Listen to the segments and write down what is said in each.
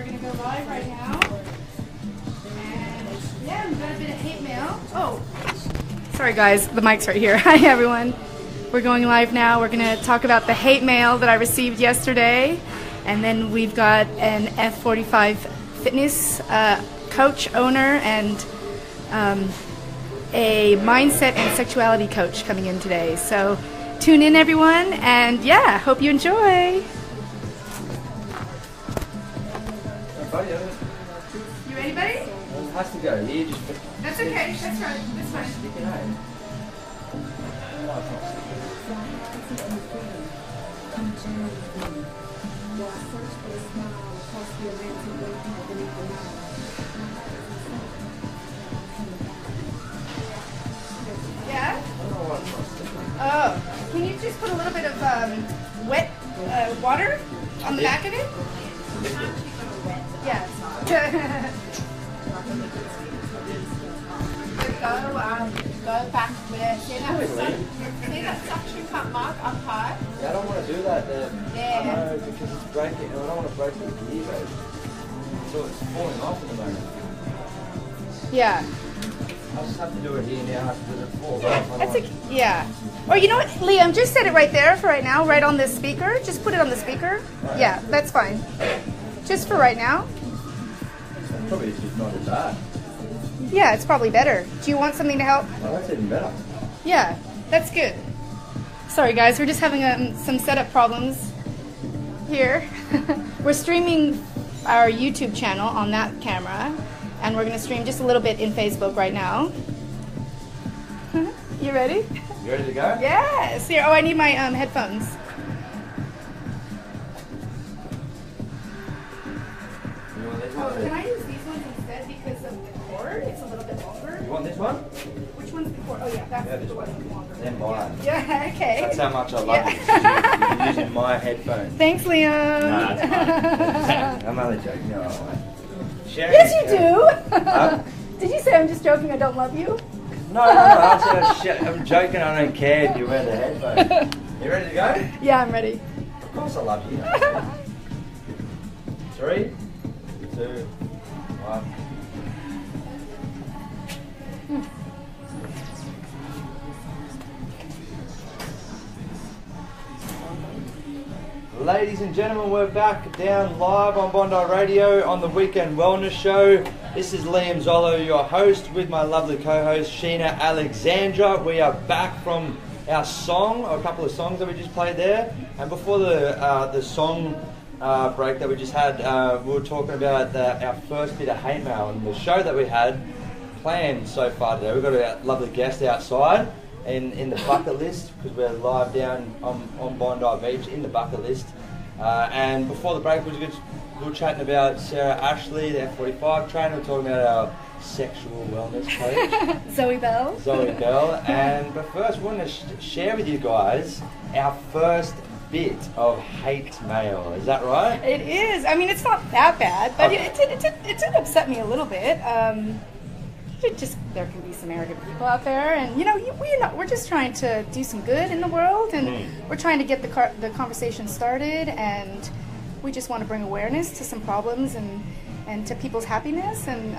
going to go live right now. And yeah, we've got a bit of hate mail. Oh, sorry guys, the mic's right here. Hi everyone. We're going live now. We're going to talk about the hate mail that I received yesterday. And then we've got an F45 fitness coach, owner, and a mindset and sexuality coach coming in today. So tune in everyone, and yeah, hope you enjoy. You ready, buddy? It has to go here. That's okay. That's right. That's fine. Yeah? Oh, can you just put a little bit of wet water on the back of it? Yeah. Go back there. See that suction cup mark up high? Yeah, I don't want to do that there. Yeah. I know, because it's breaking, and I don't want to break the gear. So it's falling off at the moment. Yeah. I just have to do it here now because it falls off. That's a, yeah. Or you know what, Liam, just set it right there for right now, right on this speaker. Just put it on the speaker. Right. Yeah, that's fine. Just for right now. Probably it's just not as bad. Yeah, it's probably better. Do you want something to help? Oh, that's even better. Yeah, that's good. Sorry guys, we're just having some setup problems here. We're streaming our YouTube channel on that camera, and we're going to stream just a little bit in Facebook right now. You ready? You ready to go? Yes. Here. Oh, I need my headphones. You want this Oh, one? can I use these ones instead because of the cord? It's a little bit longer. You want this one? Which one's the cord? Oh yeah, that's Yeah, this the one one. that's longer. Then mine. Yeah, okay. That's how much I love it. You're using my headphones. Thanks, Liam. Nah, it's fine. I'm only joking. No, Yes, you do. Huh? Did you say I'm just joking? I don't love you? No, I said I'm joking. I don't care if you wear the headphones. You ready to go? Yeah, I'm ready. Of course I love you. 3, 2, 1. Ladies and gentlemen, we're back down live on Bondi Radio on the Weekend Wellness Show. This is Liam Zollo, your host, with my lovely co-host Sheena, Alexandra. We are back from our song, a couple of songs that we just played there. And before the song break that we just had, we were talking about our first bit of hate mail and the show that we had planned so far today. We've got a lovely guest outside in the bucket list, because we're live down on Bondi Beach in the bucket list. And before the break, we were chatting about Sarah Ashleigh, the F45 trainer. We're talking about our sexual wellness coach, Zoe Bell. Zoe Bell. But first, we want to share with you guys our first bit of hate mail. Is that right? It is. I mean, it's not that bad, but Okay. it did upset me a little bit. There can be some arrogant people out there, and we're just trying to do some good in the world, and we're trying to get the conversation started, and we just want to bring awareness to some problems and to people's happiness. And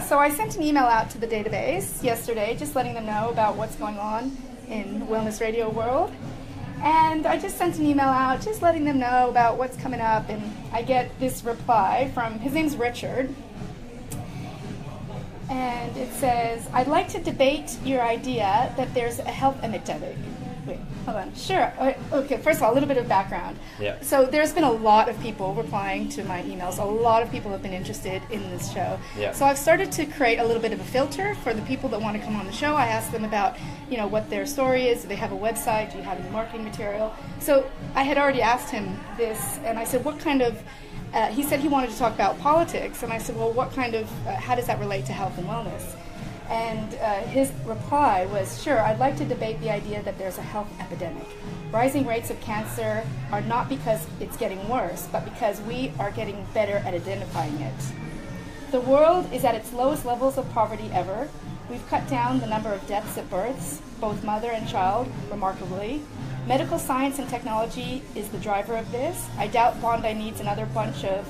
so I sent an email out to the database yesterday, just letting them know about what's going on in Wellness Radio world. And I just sent an email out, just letting them know about what's coming up, and I get this reply from, his name's Richard. And it says, I'd like to debate your idea that there's a health epidemic. Wait, hold on. Sure. Okay, first of all, a little bit of background. Yeah. So there's been a lot of people replying to my emails. A lot of people have been interested in this show. Yeah. So I've started to create a little bit of a filter for the people that want to come on the show. I ask them about, what their story is. Do they have a website? Do you have any marketing material? So I had already asked him this, and I said, what kind of... he said he wanted to talk about politics, and I said, well, what kind of, how does that relate to health and wellness? And his reply was, sure, I'd like to debate the idea that there's a health epidemic. Rising rates of cancer are not because it's getting worse, but because we are getting better at identifying it. The world is at its lowest levels of poverty ever. We've cut down the number of deaths at births, both mother and child, remarkably. Medical science and technology is the driver of this. I doubt Bondi needs another bunch of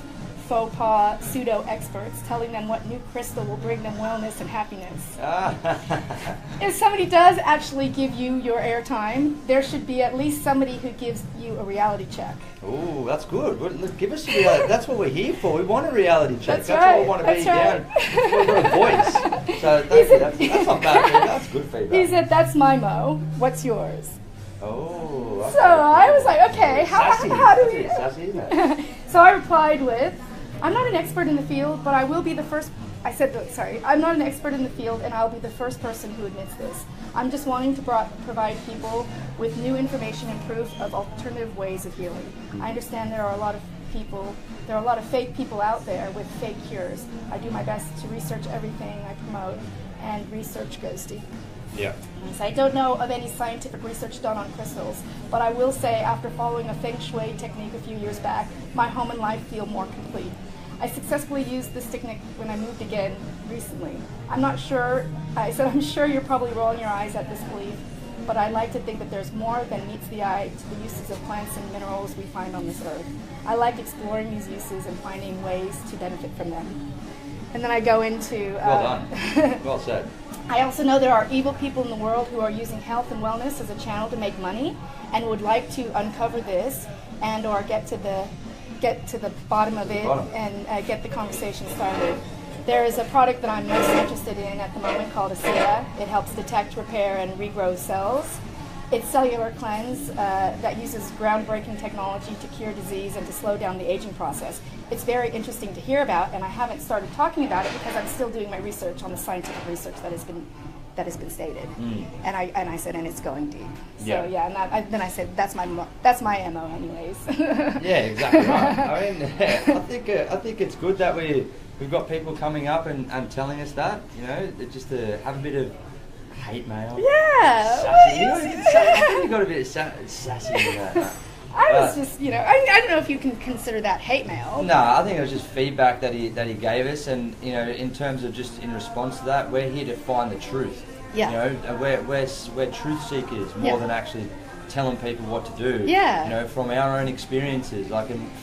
faux pas pseudo-experts telling them what new crystal will bring them wellness and happiness. If somebody does actually give you your airtime, there should be at least somebody who gives you a reality check. Oh, that's good. Look, give us a reality. That's what we're here for. We want a reality check. That's right. what we want to be That's down. We're a voice. So that's not bad. That's good feedback. He said, "That's my mo. What's yours?" Oh. Okay. So I was like, okay, how do we... Sassy, isn't it? So I replied with, "I'm not an expert in the field, but I will be the first..." I said, I'm not an expert in the field, and I'll be the first person who admits this. I'm just wanting to provide people with new information and proof of alternative ways of healing. I understand there are a lot of fake people out there with fake cures. I do my best to research everything I promote, and research goes deep." Yeah. So I don't know of any scientific research done on crystals, but I will say after following a feng shui technique a few years back, my home and life feel more complete. I successfully used this technique when I moved again recently. I'm not sure, I said, "I'm sure you're probably rolling your eyes at this belief, but I like to think that there's more than meets the eye to the uses of plants and minerals we find on this earth. I like exploring these uses and finding ways to benefit from them." And then I go into... Well done. Well said. "I also know there are evil people in the world who are using health and wellness as a channel to make money and would like to uncover this and or get to the bottom of it and get the conversation started. There is a product that I'm most interested in at the moment called Ashleigh. It helps detect, repair, and regrow cells. It's cellular cleanse that uses groundbreaking technology to cure disease and to slow down the aging process. It's very interesting to hear about, and I haven't started talking about it because I'm still doing my research on the scientific research that has been stated. And I said, and it's going deep. So and then I said, that's my MO anyways. Yeah, exactly right. I mean, I think it's good that we've got people coming up and telling us that, just to have a bit of hate mail. Yeah. Sassy. I think you got a bit of sassy in that. I was just, I don't know if you can consider that hate mail. No, I think it was just feedback that he gave us, and in terms of just in response to that, we're here to find the truth. Yeah. We're truth seekers more than actually telling people what to do. Yeah. From our own experiences.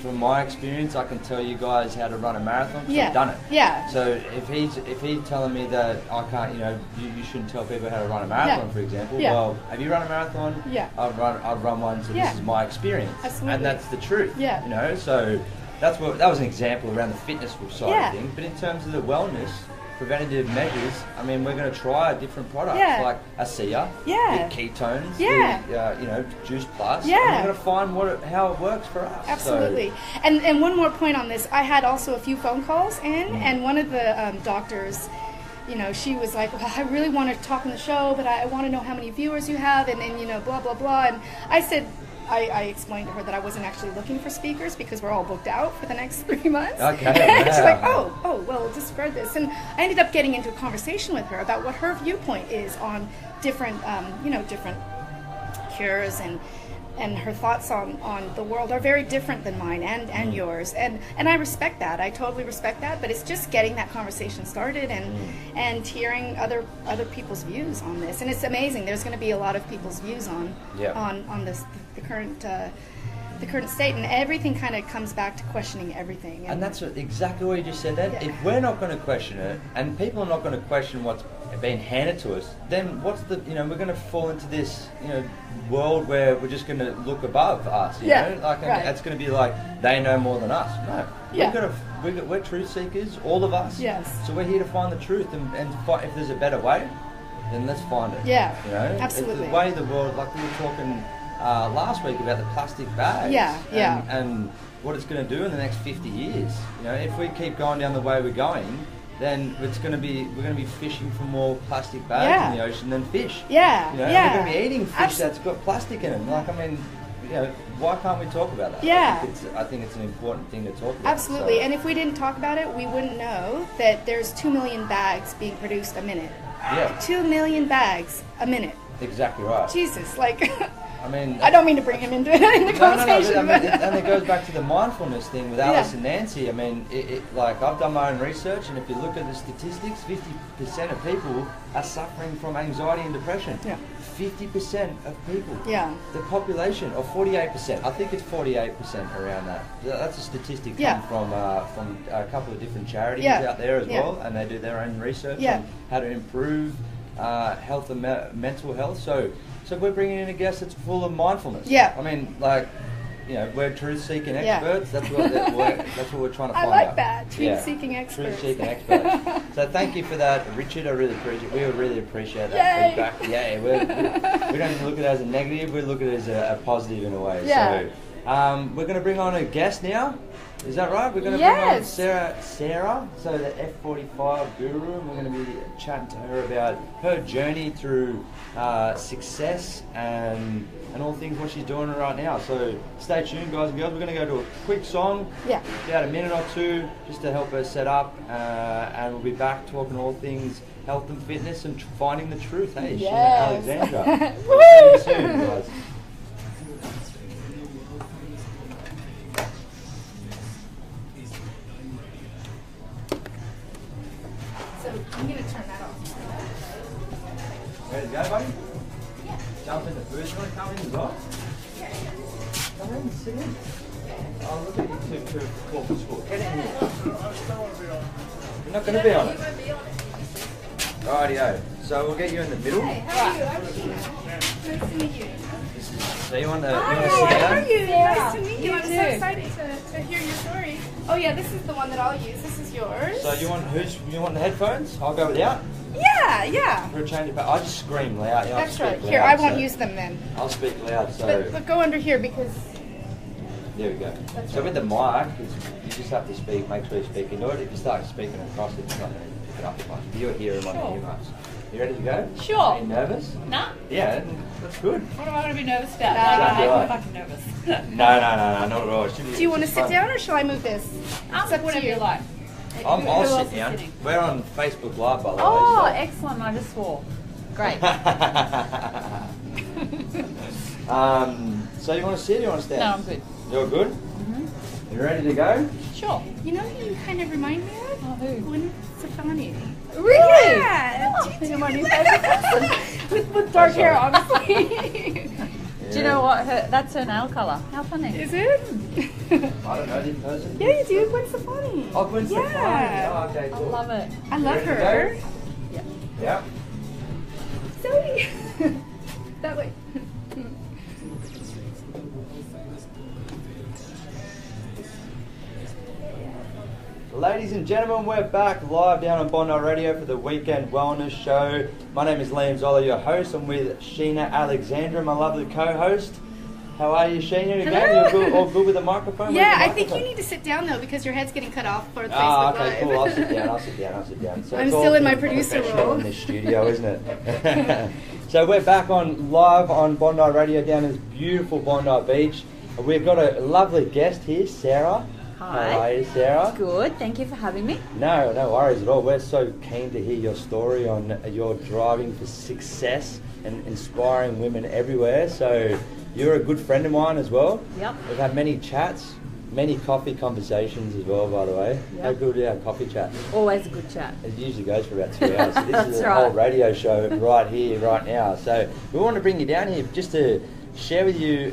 From my experience, I can tell you guys how to run a marathon because I've done it. Yeah. So if he's telling me that I can't, you shouldn't tell people how to run a marathon, for example. Yeah. Well, have you run a marathon? Yeah. I've run one, so this is my experience. Absolutely. And that's the truth. Yeah. So that was an example around the fitness side of things. But in terms of the wellness, preventative measures, I mean, we're going to try different products like Ashleigh, with ketones, with Juice Plus. Yeah. And we're going to find how it works for us. Absolutely. So. And one more point on this, I had also a few phone calls in, and one of the doctors, she was like, "Well, I really want to talk on the show, but I want to know how many viewers you have, and blah, blah, blah." And I said, I explained to her that I wasn't actually looking for speakers because we're all booked out for the next 3 months. Okay. And she's like, oh, well, just spread this. And I ended up getting into a conversation with her about what her viewpoint is on different, different cures, and her thoughts on the world are very different than mine and yours. And I respect that. I totally respect that. But it's just getting that conversation started and hearing other people's views on this. And it's amazing. There's going to be a lot of people's views on the current state, and everything kind of comes back to questioning everything. And that's exactly what you just said then. Yeah. If we're not going to question it, and people are not going to question what's being handed to us, then what's we're going to fall into this, world where we're just going to look above us, you know? And it's going to be like, they know more than us. No. We're truth seekers, all of us. Yes. So we're here to find the truth, and if there's a better way, then let's find it. Yeah. Absolutely. The way the world, like we were talking last week about the plastic bags. And what it's going to do in the next 50 years. If we keep going down the way we're going, then we're going to be fishing for more plastic bags in the ocean than fish. We're going to be eating fish that's got plastic in them. Why can't we talk about that? I think it's an important thing to talk about. Absolutely. And if we didn't talk about it, we wouldn't know that there's 2 million bags being produced a minute. 2 million bags a minute. Exactly right. Jesus, I mean, I don't mean to bring him into the conversation. And it goes back to the mindfulness thing with Alice and Nancy. I mean, I've done my own research, and if you look at the statistics, 50% of people are suffering from anxiety and depression. 50% of people. Yeah. The population, or 48%. I think it's 48% around that. That's a statistic Yeah. from a couple of different charities Yeah. out there as Yeah. well, and they do their own research Yeah. on how to improve health and mental health. So we're bringing in a guest that's full of mindfulness. Yeah. I mean, like, you know, we're truth-seeking Yeah. experts. That's what we're trying to I find like out. that. Truth-seeking experts. Truth-seeking experts. So thank you for that, Richard. I really appreciate. We would really appreciate that Yay. feedback. Yeah, we don't even look at it as a negative. We look at it as a positive in a way. Yeah. So we're going to bring on a guest now. Is that right? We're going to bring on Sarah, so the F45 guru, and we're going to be chatting to her about her journey through success and all things what she's doing right now. So stay tuned, guys and girls. We're going to go to a quick song, about a minute or two, just to help her set up, and we'll be back talking all things health and fitness and finding the truth. Hey, Yes. Sheena Alexandra. We'll see you soon, guys. So I'm going to turn that off. Ready to go, buddy? Yeah. Jump in the booth. You want to come in as well? Come in, sit in. Oh, look at you two corporate school. Get in here. You're not going to be on it. Rightio. So we'll get you in the middle. Hey, how are you? I'm Sheena. Nice to meet you. So you want to sit How down? are you? Nice to meet you. I'm so too. excited to hear your story. Oh yeah, this is the one that I'll use. This is yours. So you want the headphones? I'll go without. Yeah. For a change of I just scream loud. You know, I That's speak right. loud, Here, I won't so use them then. I'll speak loud. So But go under here because. there we go. That's So right. with the mic, you just have to speak. Make sure you speak into it. If you start speaking across it, it's not going to pick it up as much. You'll hear him on the earmuffs. You ready to go? Sure. Are you nervous? Nah. Yeah, that's good. What am I going to be nervous about? Exactly I'm right. fucking nervous. No, not at all. Do you want to sit down or shall I move this? It's up to Whatever you. you like. I'll Who else sit is down. sitting? We're on Facebook Live, by the Oh, way. excellent. I just swore. Great. So you want to sit or you want to stand? No, I'm good. You're good? You ready to go? Sure. You know who you kind of remind me of? Oh, who? Gwen Stefani. Really? Yeah. Oh, you're my new favourite person. With dark hair, Sorry. honestly. Do you know what? That's her nail colour. How funny. Is it? I don't know this person. Yeah, you do. Gwen Stefani. Oh, Gwen Stefani. Yeah. Oh, okay, I cool. love it. I love Ready to her. go? Yeah. Yeah. Zoe. That way. Ladies and gentlemen, we're back live down on Bondi Radio for the Weekend Wellness Show. My name is Zollo, your host. I'm with Sheena Alexandra, my lovely co-host. How are you, Sheena? Again, Hello. you're good, all good with the microphone? Yeah, Where's the I think you microphone? need to sit down though because your head's getting cut off for the Facebook Ah, okay, Live. cool. I'll sit down. So I'm it's all still in my pretty producer professional role. in this studio, isn't it? So we're back on live on Bondi Radio down in this beautiful Bondi Beach. We've got a lovely guest here, Sarah. Hi. How are you, Sarah? Good. Thank you for having me. No worries at all. We're so keen to hear your story on your driving for success and inspiring women everywhere. So you're a good friend of mine as well. Yep. We've had many chats, many coffee conversations as well, by the way. Yep. How good are our coffee chats? Always a good chat. It usually goes for about 2 hours. So this That's is a right. whole radio show right here, right now. So we want to bring you down here just to share with you,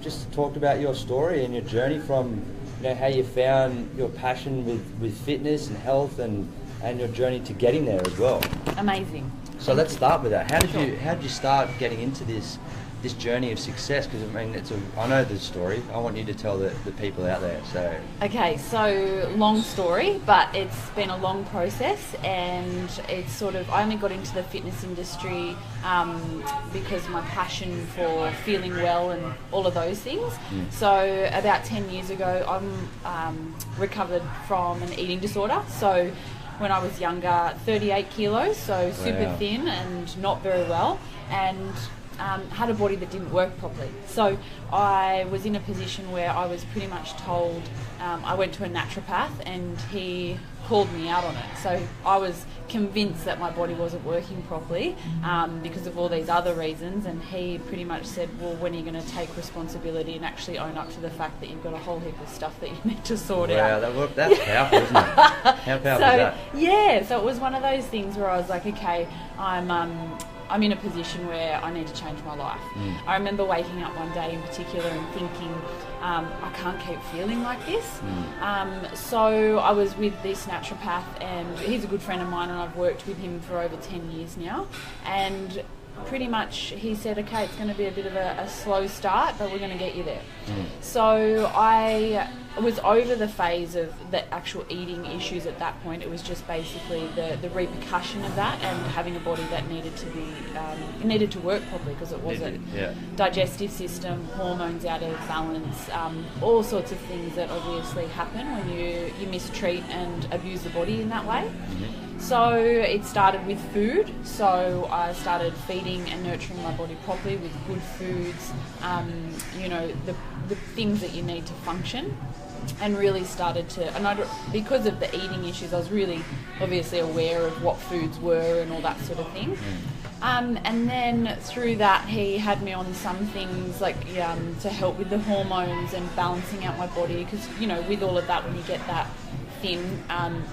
just to talk about your story and your journey from, you know, how you found your passion with fitness and health and your journey to getting there as well. Amazing. So let's start with that. How did you start getting into this journey of success? Because I mean, I know the story. I want you to tell the people out there. So Okay, so long story, but it's been a long process, and it's sort of, I only got into the fitness industry because of my passion for feeling well and all of those things. So about 10 years ago, I'm recovered from an eating disorder. So when I was younger, 38 kilos, so super Wow. thin and not very well, and had a body that didn't work properly. So I was in a position where I was pretty much told, I went to a naturopath and he called me out on it. So I was convinced that my body wasn't working properly because of all these other reasons, and he pretty much said, well, when are you going to take responsibility and actually own up to the fact that you've got a whole heap of stuff that you need to sort out? Wow, that's powerful, isn't it? How powerful is that? Yeah, so it was one of those things where I was like, okay, I'm I'm in a position where I need to change my life. I remember waking up one day in particular and thinking, I can't keep feeling like this. So I was with this naturopath, and he's a good friend of mine, and I've worked with him for over 10 years now. And pretty much he said, okay, it's going to be a bit of a slow start, but we're going to get you there. So I was over the phase of the actual eating issues at that point. It was just basically the repercussion of that, and having a body that needed to be needed to work properly, because it wasn't digestive system, hormones out of balance, all sorts of things that obviously happen when you mistreat and abuse the body in that way. So it started with food. So I started feeding and nurturing my body properly with good foods, you know, the things that you need to function, and really started to, and because of the eating issues, I was really obviously aware of what foods were and all that sort of thing. And then through that, he had me on some things like to help with the hormones and balancing out my body, because, you know, with all of that, when you get that thin,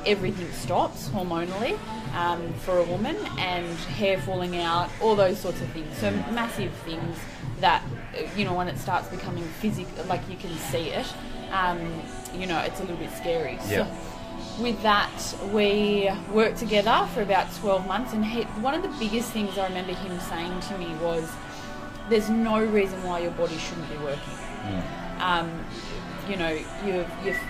everything stops hormonally for a woman, and hair falling out, all those sorts of things. So massive things that, you know, when it starts becoming physical, like you can see it, you know, it's a little bit scary. So with that, we worked together for about 12 months, and one of the biggest things I remember him saying to me was, there's no reason why your body shouldn't be working. You know, you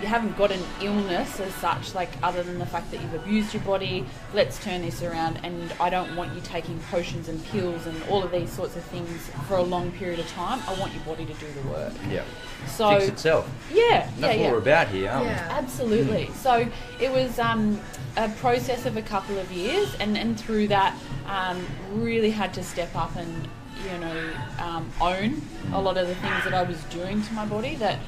haven't got an illness as such, like, other than the fact that you've abused your body. Let's turn this around, and I don't want you taking potions and pills and all of these sorts of things for a long period of time. I want your body to do the work. So fix itself. That's what we're about here, aren't we? Absolutely. So it was a process of a couple of years, and through that, really had to step up and, you know, own a lot of the things that I was doing to my body that,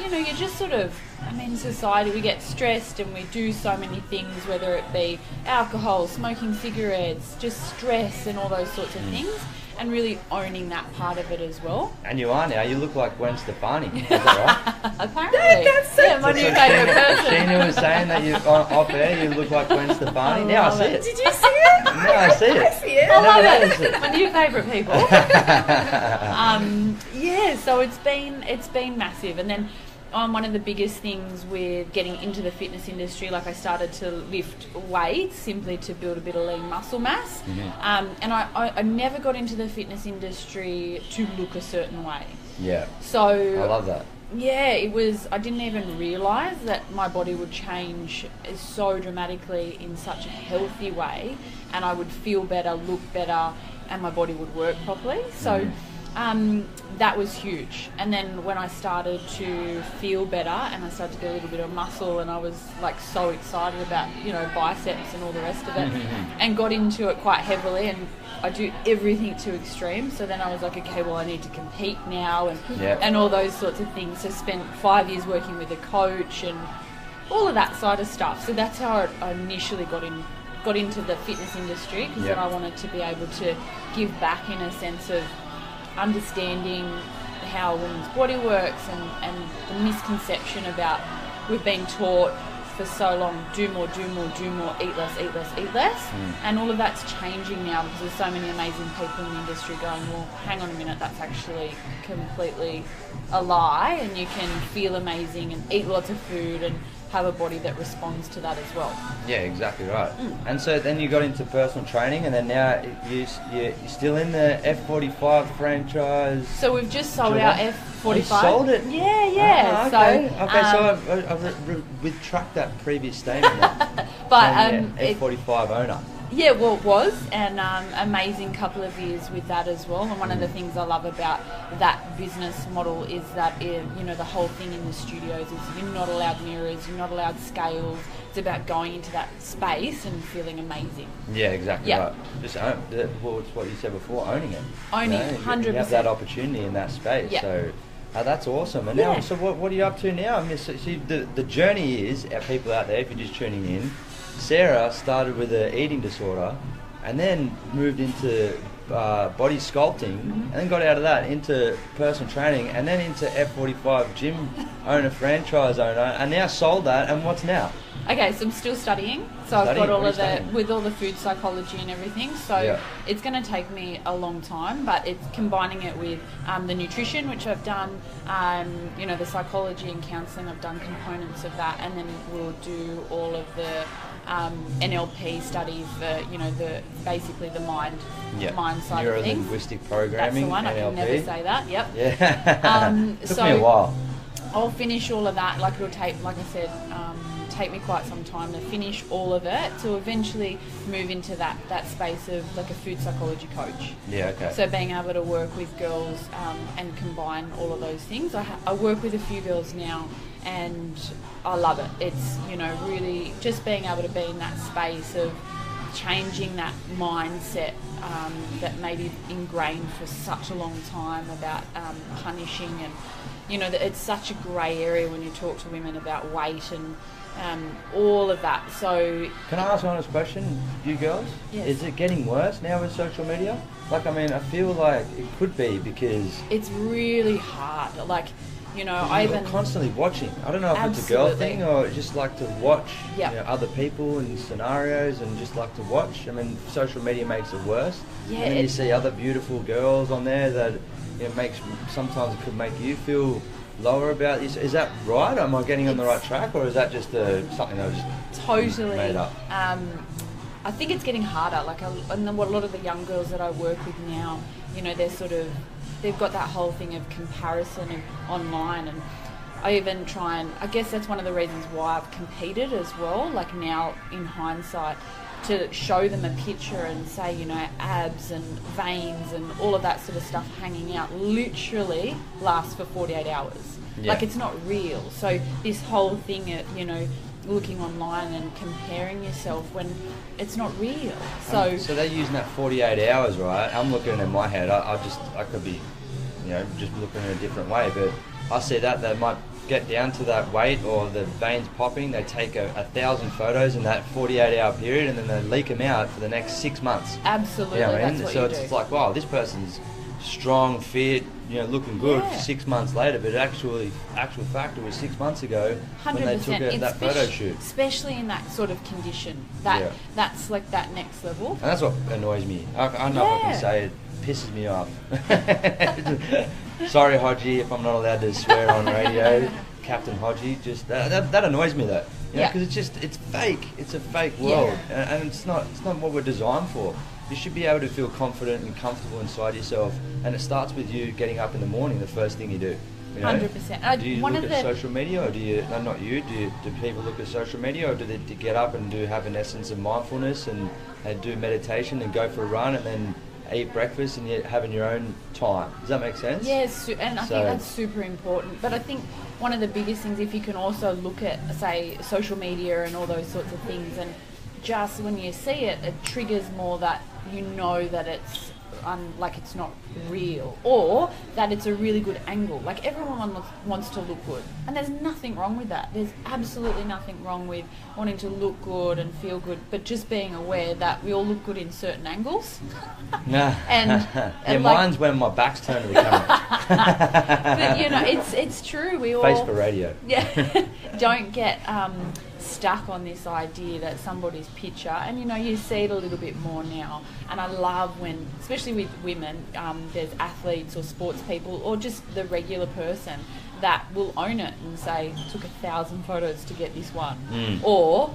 you know, you just sort of, I mean, society, we get stressed and we do so many things, whether it be alcohol, smoking cigarettes, just stress and all those sorts of things, and really owning that part of it as well. And you are now. You look like Gwen Stefani. Is that right? Apparently. That's my new favourite person. Sheena was saying that you off air, you look like Gwen Stefani. Now I see it. Did you see it? Now I see it. I see it. I love it. My new favourite people. So it's been massive. And then one of the biggest things with getting into the fitness industry, like, I started to lift weights simply to build a bit of lean muscle mass. And I never got into the fitness industry to look a certain way. So I love that. It was, I didn't even realise that my body would change so dramatically in such a healthy way, and I would feel better, look better, and my body would work properly. So that was huge. And then when I started to feel better and I started to get a little bit of muscle, and I was like so excited about, you know, biceps and all the rest of it, and got into it quite heavily, and I do everything to extreme. So then I was like, okay, well, I need to compete now, and all those sorts of things. So spent 5 years working with a coach and all of that side of stuff. So that's how I initially got into the fitness industry, because then I wanted to be able to give back in a sense of understanding how a woman's body works, and the misconception about, we've been taught for so long, do more, eat less, and all of that's changing now, because there's so many amazing people in the industry going, well, hang on a minute, that's actually completely a lie, and you can feel amazing and eat lots of food and have a body that responds to that as well. Yeah, exactly right. And so then you got into personal training, and then now you're still in the F45 franchise. So we've just sold our F45. You sold it? Yeah. Okay. So I retract that previous statement then. But F45 owner. Yeah, well, it was an amazing couple of years with that as well. And one of the things I love about that business model is that, you know, the whole thing in the studios is you're not allowed mirrors, you're not allowed scales. It's about going into that space and feeling amazing. Yeah, exactly right. Just own, it's what you said before, owning it. Owning it, 100%. You have that opportunity in that space. Yeah. So that's awesome. And now, so what are you up to now? I mean, the journey is, people out there, if you're just tuning in, Sarah started with an eating disorder, and then moved into body sculpting, and then got out of that into personal training, and then into F45 gym owner, franchise owner, and now sold that. And what's now? Okay, so I'm still studying. So I've Studying? got all What of are you the, studying? with all the food psychology and everything. So it's going to take me a long time, but it's combining it with the nutrition, which I've done, you know, the psychology and counselling. I've done components of that, and then we'll do all of the NLP studies, you know, basically the mind side of things. Neuro-linguistic programming. That's the one. NLP. I can never say that. Yep. Yeah. Took so me a while. I'll finish all of that. Like it'll take, like I said, take me quite some time to finish all of it to eventually move into that space of like a food psychology coach. Yeah. Okay. So being able to work with girls and combine all of those things. I work with a few girls now, and I love it. It's, you know, really just being able to be in that space of changing that mindset that may be ingrained for such a long time about punishing, and you know that it's such a grey area when you talk to women about weight and all of that. So can I ask an honest question, you girls? Yes. Is it getting worse now with social media? Like, I mean, I feel like it could be, because it's really hard. Like, you know, you're constantly watching. I don't know if it's a girl thing or just like to watch you know, other people and scenarios, and just like to watch. I mean, social media makes it worse. Yeah, and then you see other beautiful girls on there that, you know, sometimes it could make you feel lower about this. Is that right? Am I getting on the right track, or is that just something that was just totally made up? I think it's getting harder. Like, and a lot of the young girls that I work with now, you know, they've got that whole thing of comparison and online, and I even try and, I guess that's one of the reasons why I've competed as well, like now in hindsight, to show them a picture and say, you know, abs and veins and all of that sort of stuff hanging out literally lasts for 48 hours. Yeah. Like, it's not real. So this whole thing of, you know, looking online and comparing yourself when it's not real. So they're using that 48 hours, right? I'm looking in my head. I could be, you know, just looking in a different way, but I see that they might get down to that weight or the veins popping. They take 1,000 photos in that 48-hour period, and then they leak them out for the next 6 months. Absolutely, you know what I mean? that's what so you it's do. like, wow, this person's strong, fit, you know, looking good 6 months later, but actual fact, it was 6 months ago 100%. when they took that photo shoot. Especially in that sort of condition. That's like that next level. And that's what annoys me. I don't know if I can say it. Pisses me off. Sorry, Hodgie, if I'm not allowed to swear on radio. Captain Hodgie, just that annoys me, though. You know, because it's fake. It's a fake world, and it's not what we're designed for. You should be able to feel confident and comfortable inside yourself, and it starts with you getting up in the morning. The first thing you do. You know? 100%. Do you look at social media, or do you? No, not you. Do people look at social media, or do they get up and have an essence of mindfulness and do meditation and go for a run and then eat breakfast and you're having your own time? Does that make sense? Yes, and I think that's super important. But I think one of the biggest things, if you can also look at, say, social media and all those sorts of things, and just when you see it, it triggers more that you know that it's like it's not real, or that it's a really good angle. Like, everyone wants to look good, and there's nothing wrong with that. There's absolutely nothing wrong with wanting to look good and feel good, but just being aware that we all look good in certain angles. Nah. and like, mine's when my back's turned to the camera. But you know, it's true. We all face for radio. Yeah, don't get stuck on this idea that somebody's picture, and you know, you see it a little bit more now. And I love when, especially with women, there's athletes or sports people or just the regular person that will own it and say, took 1,000 photos to get this one, or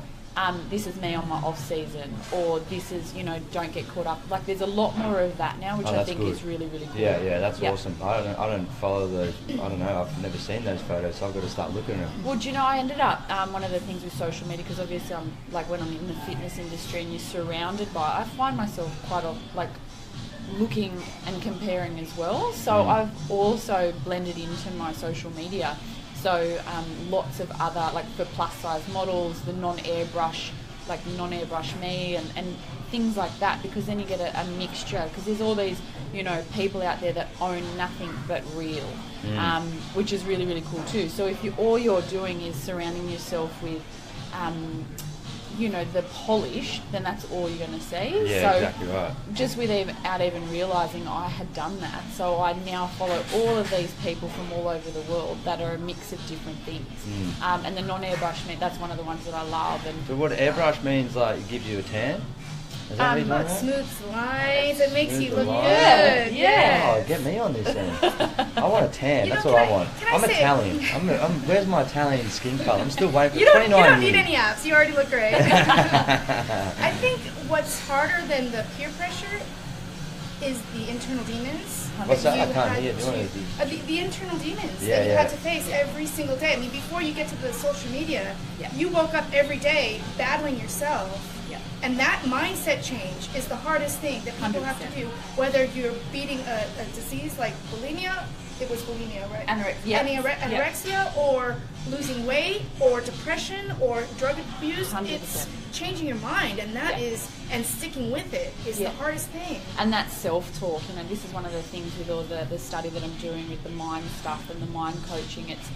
this is me on my off season, or this is, you know, don't get caught up. Like, there's a lot more of that now, which I think is really, really cool. Yeah, that's awesome. I don't follow those. I don't know. I've never seen those photos, so I've got to start looking at them. Well, do you know, I ended up one of the things with social media, because obviously I'm like, when I'm in the fitness industry and you're surrounded by, I find myself quite like looking and comparing as well. So I've also blended into my social media. So lots of other, like, for plus size models, the non-airbrush me and things like that, because then you get a mixture, because there's all these, you know, people out there that own nothing but real, which is really, really cool too. So if all you're doing is surrounding yourself with you know, the polish, then that's all you're going to see. Yeah, so exactly right. just without even realising I had done that. So I now follow all of these people from all over the world that are a mix of different things. And the non-airbrush, that's one of the ones that I love. And So what airbrush means, like, it gives you a tan? Is that what you're talking about? Smooths the lines. It makes Smooth you the look lines. good. Yeah. Oh, get me on this then. I want a tan. You know, That's what I can want. I I'm say- Italian. Where's my Italian skin colour? I'm still waiting for You don't 29 need years. any apps. You already look great. I think what's harder than the peer pressure is the internal demons. What's that? I you can't had hear. Do you want to- the internal demons Yeah, that you yeah. had to face every single day. I mean, before you get to the social media, Yeah. you woke up every day battling yourself. Yeah. And that mindset change is the hardest thing that people have to 100%. do. Whether you're beating a disease like bulimia, it was bulimia, right? Anorexia, or losing weight, or depression, or drug abuse. 100%. It's changing your mind, and that Yeah. is, and sticking with it is Yeah. the hardest thing. And that self-talk, you know, this is one of the things with all the study that I'm doing with the mind stuff and the mind coaching. It's,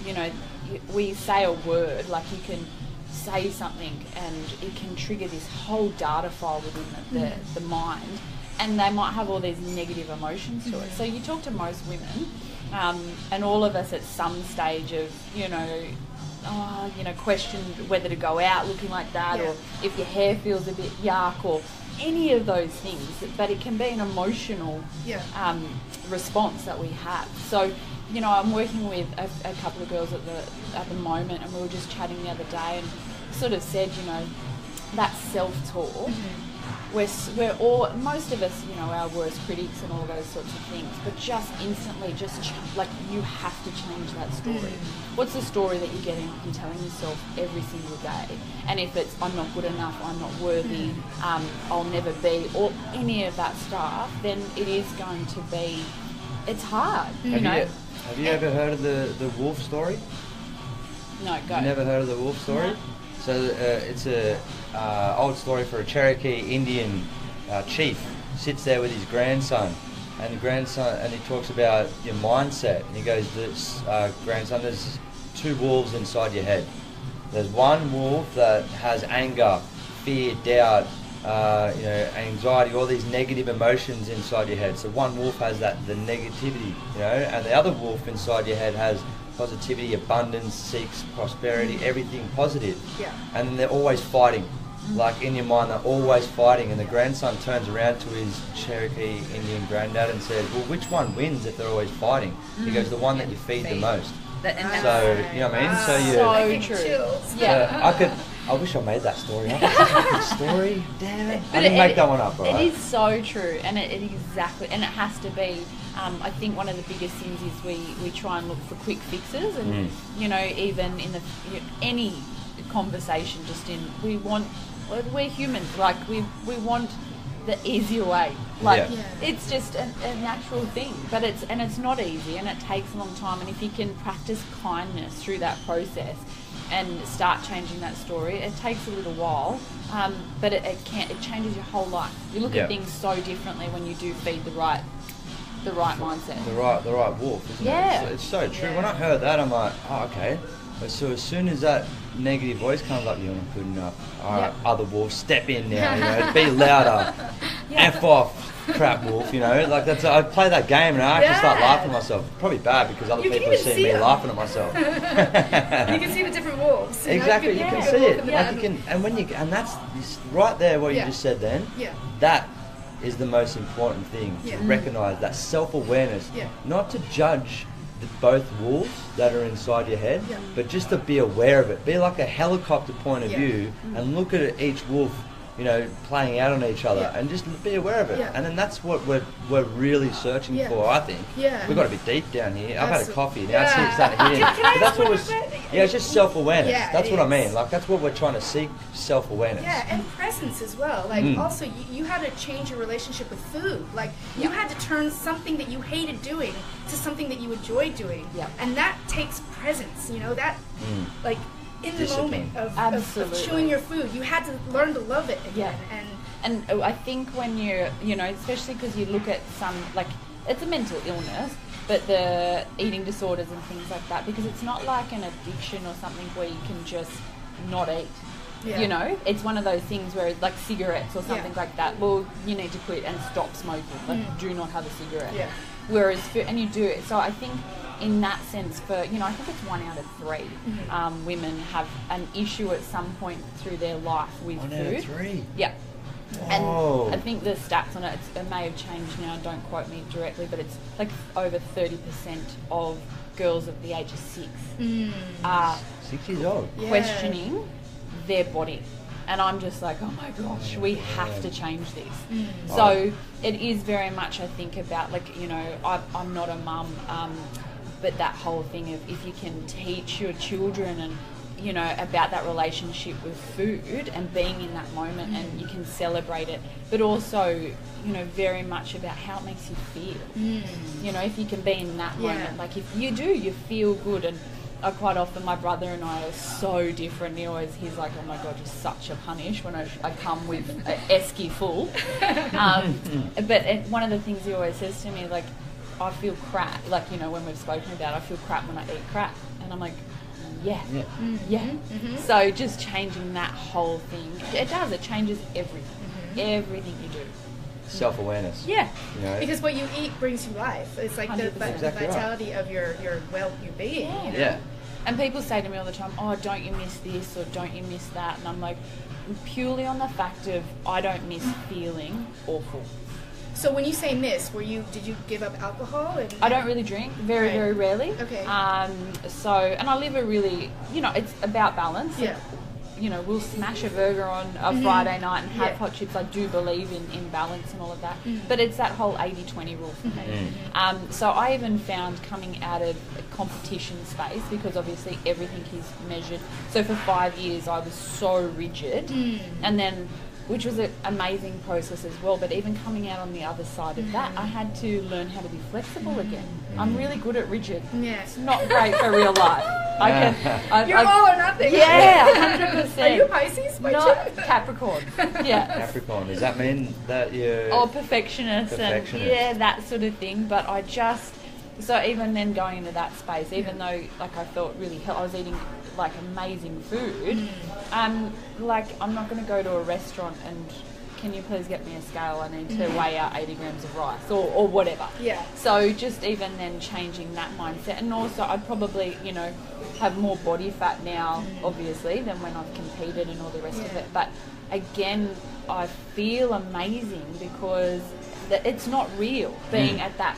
you know, we say a word, like you can say something and it can trigger this whole data file within the mind, and they might have all these negative emotions to it. So you talk to most women, and all of us at some stage of, question whether to go out looking like that, Yeah. or if your hair feels a bit yuck, or any of those things. But it can be an emotional response that we have. So, you know, I'm working with a couple of girls at the moment, and we were just chatting the other day, and sort of said, you know, that self-talk. We're all, most of us, you know, our worst critics and all those sorts of things, but just instantly, like, you have to change that story. What's the story that you're telling yourself every single day? And if it's, I'm not good enough, I'm not worthy, I'll never be, or any of that stuff, then it is going to be, it's hard, you know? Have you ever heard of the wolf story? No, go. You never heard of the wolf story? No. So it's a old story for a Cherokee Indian chief. Sits there with his grandson, and he talks about your mindset. And he goes, grandson, there's two wolves inside your head. There's one wolf that has anger, fear, doubt, anxiety, all these negative emotions inside your head. So one wolf has the negativity, and the other wolf inside your head has positivity, abundance, seeks prosperity, everything positive. Yeah. And then they're always fighting. Like, in your mind, they're always fighting. And the grandson turns around to his Cherokee Indian granddad and says, well, which one wins if they're always fighting? He goes, the one that you feed the most. So, you know what I mean? So you... So I get true. chills. Yeah. I wish I made that story up. That story, damn it. I didn't make that one up, It right? is so true, and it exactly, and it has to be. I think one of the biggest things is we try and look for quick fixes, and even in any conversation, we're humans, like we want the easier way. Like, it's just a natural thing, but it's not easy, and it takes a long time. And if you can practice kindness through that process and start changing that story, it takes a little while, but it changes your whole life. You look at things so differently when you do feed the right mindset. The right wolf, isn't it? It's so true. Yeah. When I heard that, I'm like, oh, okay. So as soon as that negative voice comes up, you're not good enough. All right, other wolves, step in now. Be louder. F off, crap wolf. Like that's. I play that game and I actually start laughing at myself. Probably bad because other You can people even see see me them. laughing at myself. You can see the different wolves. Exactly, you can see it. Like you can, and that's right there. What you just said then. Yeah. That is the most important thing to recognize, that self-awareness, not to judge both wolves that are inside your head, but just to be aware of it. Be like a helicopter point of view and look at each wolf, playing out on each other, and just be aware of it. And then that's what we're really searching for, I think. We've got to be deep down here. I've had a coffee now. It's starting to hit in. Can I But that's ask what one we're. It's just self-awareness. Yeah, That's it what I is. mean. Like that's what we're trying to seek. Self-awareness. Yeah, and presence as well. Like, also, you had to change your relationship with food. Like, you had to turn something that you hated doing to something that you enjoyed doing. Yep. And that takes presence, like, in the Discipline. moment of Absolutely. chewing your food. You had to learn to love it again. And I think when you're, especially because you look at some, like, it's a mental illness, but the eating disorders and things like that, because it's not like an addiction or something where you can just not eat. Yeah. You know, it's one of those things where like cigarettes or something Yeah. like that. Well, you need to quit and stop smoking. Like, do not have a cigarette. Yeah. Whereas, and you do. So I think in that sense, I think it's 1 out of 3 women have an issue at some point through their life with 1 food. out of 3. Yeah. Whoa. And I think the stats on it, it may have changed now, don't quote me directly, but it's like over 30% of girls of the age of 6 are 6 years old. Yeah. questioning their body. And I'm just like, oh my gosh, we have to change this. So it is very much, I think, about like, you know, I'm not a mum, but that whole thing of if you can teach your children and, you know, about that relationship with food and being in that moment and you can celebrate it, but also, you know, very much about how it makes you feel. You know, if you can be in that moment, like if you do, you feel good. And quite often my brother and I are so different. He's like, oh my God, you're such a punish when I come with an esky full. But one of the things he always says to me, like, I feel crap. Like, you know, when we've spoken about it, I feel crap when I eat crap. And I'm like, yeah. So just changing that whole thing, it does. It changes everything you do. Self-awareness. Yeah. You know? Because what you eat brings you life. It's like the 100%. Exactly vitality of your being. Yeah. You know? Yeah. And people say to me all the time, oh, don't you miss this or don't you miss that? And I'm like, purely on the fact of I don't miss feeling awful. So when you say miss, did you give up alcohol? I don't really drink, very rarely. Okay. So, and I live a really, you know, it's about balance. Yeah. You know, we'll smash a burger on a Friday night and have hot chips. I do believe in balance and all of that. But it's that whole 80-20 rule for me. So I even found coming out of a competition space, because obviously everything is measured. So for 5 years I was so rigid. And then, which was an amazing process as well, but even coming out on the other side of that, I had to learn how to be flexible again. I'm really good at rigid. Yeah. It's not great for real life. You're all or nothing. Yeah, 100%. Are you Pisces by Not chance? Capricorn. Yeah. Capricorn. Does that mean that you're... Or perfectionist and that sort of thing. But I just, so even then going into that space, even though like I felt really, I was eating like amazing food, like I'm not going to go to a restaurant and can you please get me a scale? I need to weigh out 80 grams of rice or whatever. Yeah. So just even then changing that mindset, and also I'd probably, you know, have more body fat now, obviously, than when I've competed and all the rest of it. But again, I feel amazing because it's not real being at that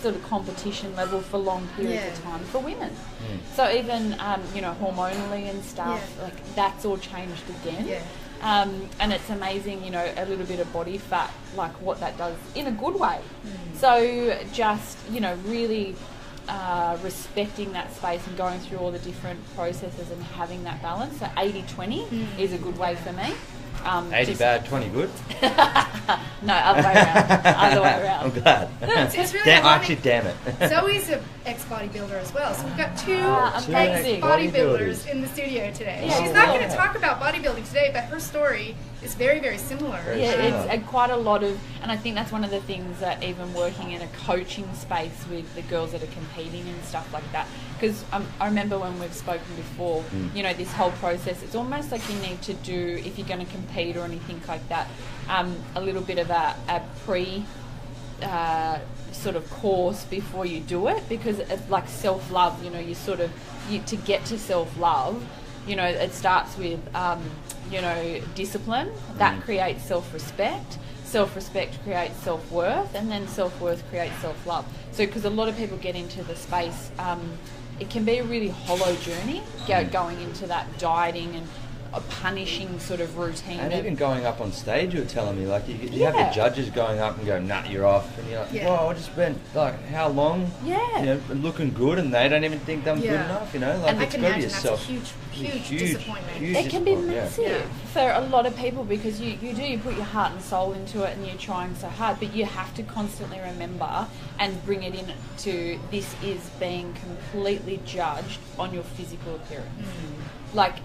sort of competition level for long periods of time for women. So even, you know, hormonally and stuff, like that's all changed again. Yeah. And it's amazing, you know, a little bit of body fat, like what that does in a good way. So just, you know, really respecting that space and going through all the different processes and having that balance. So 80-20 is a good way for me. 80 bad, 20 good? No, other way around. Other way around. I'm glad. It's really Actually, damn it. Zoe's an ex-bodybuilder as well, so we've got two amazing. ex-bodybuilders in the studio today. Yeah. She's not going to talk about bodybuilding today, but her story is very, very similar. Yeah, it's quite a lot of, and I think that's one of the things that even working in a coaching space with the girls that are competing and stuff like that, because I remember when we've spoken before, you know, this whole process, it's almost like you need to do, if you're going to compete or anything like that, a little bit of a pre sort of course before you do it, because it's like self-love, you know, to get to self-love, you know, it starts with, you know, discipline, that creates self-respect. Self-respect creates self-worth, and then self-worth creates self-love. So, because a lot of people get into the space, it can be a really hollow journey, going into that dieting and a punishing sort of routine. And even going up on stage, you were telling me, like, you have the judges going up and go, nah, you're off. And you're like, well, I just spent, like, how long, you know, looking good, and they don't even think I'm good enough, you know? Like, and it's got to be that's a huge disappointment. It can be massive for a lot of people, because you put your heart and soul into it and you're trying so hard, but you have to constantly remember and bring it in to this is being completely judged on your physical appearance. Like,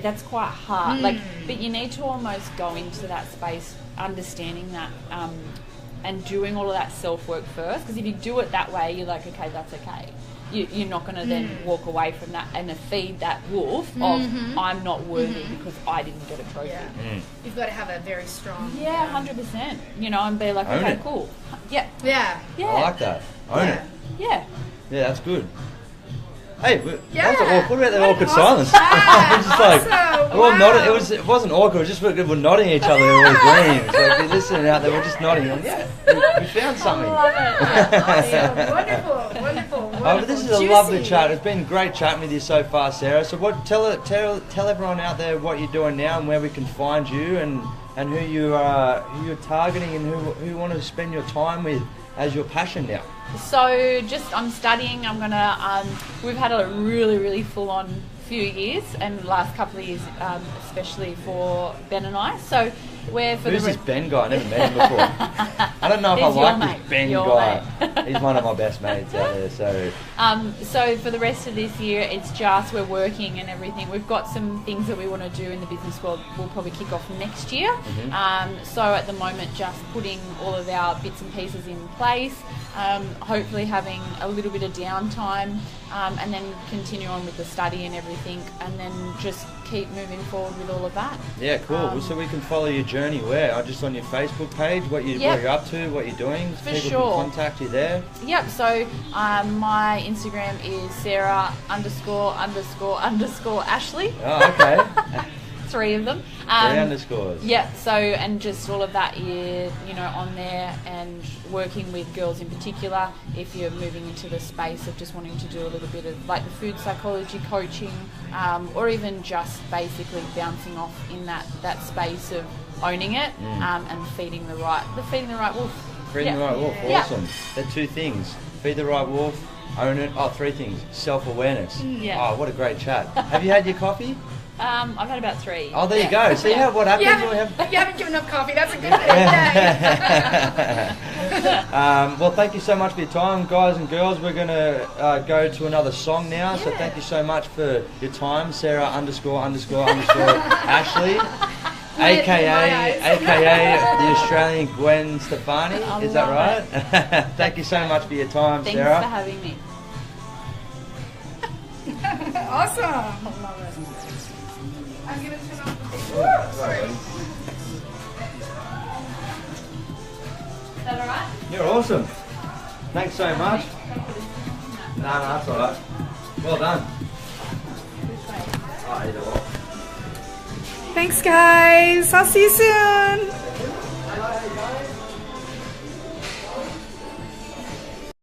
that's quite hard, like, but you need to almost go into that space understanding that and doing all of that self-work first, because if you do it that way, you're like, okay, that's okay. you're not going to then walk away from that and feed that wolf of I'm not worthy because I didn't get a trophy. Yeah. You've got to have a very strong. Yeah, 100%. You know, and be like, Own okay, it. cool. Yeah. Yeah. Yeah. I like that. Own it. Yeah. Yeah, that's good. Hey, that was Yeah. awkward. What about that What awkward an awesome silence? chat. It was just like Awesome. we're all Wow. nodding. It wasn't awkward. It was just we're nodding at each other. We were agreeing. So if you're listening out there, we're just nodding. Like, yeah, we found something. Awesome. Wonderful. Wonderful. Oh, but this is a Juicy. lovely chat. It's been great chatting with you so far, Sarah. So, tell everyone out there what you're doing now and where we can find you and who you're targeting and who you want to spend your time with as your passion now. So I'm studying. I'm gonna. We've had a really full on few years, and the last couple of years, especially for Ben and I. So we're for Who's the this Ben guy? I never met him before. I don't know if I He's your like mate. this Ben Your guy. He's one of my best mates out there. So So for the rest of this year, it's just we're working and everything. We've got some things that we want to do in the business world. We'll probably kick off next year. So at the moment, just putting all of our bits and pieces in place. Hopefully having a little bit of downtime, and then continue on with the study and everything, and then just keep moving forward with all of that. yeah, cool. So we can follow your journey where? Just on your Facebook page, what you're up to, what you're doing. For People sure. can contact you there. Yep, so my Instagram is Sarah___Ashleigh. Oh, okay. 3 of them. 3 underscores. Yeah, so and just all of that is, on there, and working with girls in particular if you're moving into the space of just wanting to do a little bit of like the food psychology coaching, or even just basically bouncing off in that space of owning it, and feeding the right wolf. Feeding the right wolf, Yeah. awesome. They're 2 things. Feed the right wolf, own it. 3 things. Self-awareness. Yeah. Oh, what a great chat. Have you had your coffee? I've had about 3. Oh, there you go. See what happens when we have... You haven't given up coffee. That's a good thing. Well, thank you so much for your time, guys and girls. We're going to go to another song now. So thank you so much for your time, Sarah___Ashleigh, aka the Australian Gwen Stefani. Is that right? Thank you so much for your time, Thanks Sarah. for having me. Awesome. I love it. I'm going to turn off the video. Sorry. Is that alright? You're awesome. Thanks so much. No, that's all right. Well done. Oh, either way. Thanks, guys. I'll see you soon.